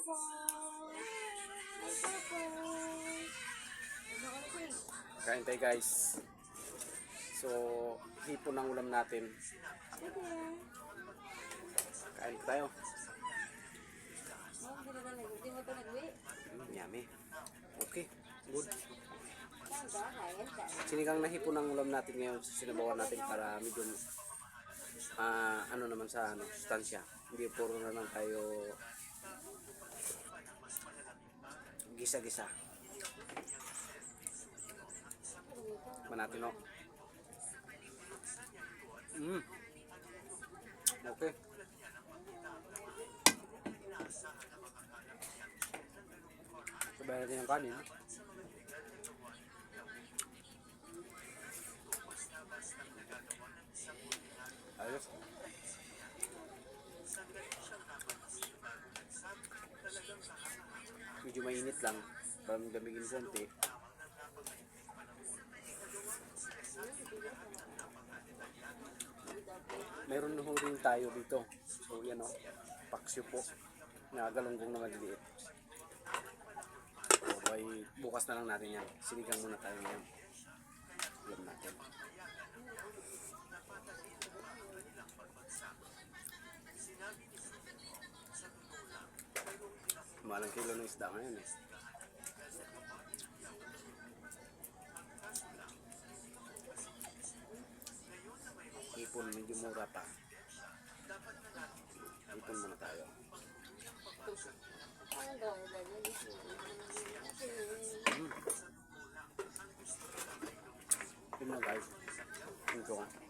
Kain tayo guys. So, hipon ang ulam natin. Kain tayo. Yummy. Okay, good. Sinigang na hipon ang ulam natin ngayon. Sinabawan natin para medyo ano naman sa sustansya. Hindi puro na lang tayo gisa-gisa. Natin, no? Okay. Sabayan natin yung kanin. Ayos. Medyo mainit lang. Parang damigin konti. Meron ho rin tayo dito. So yan o, paksyo po na galunggong na maliliit. So ay bukas na lang natin yan. Sinigang muna tayo ngayon. Alam natin. Malang kilo ng isda ngayon eh. Ipon medyo mura pa. Ipon muna tayo. Ipon na guys. Ipon ka.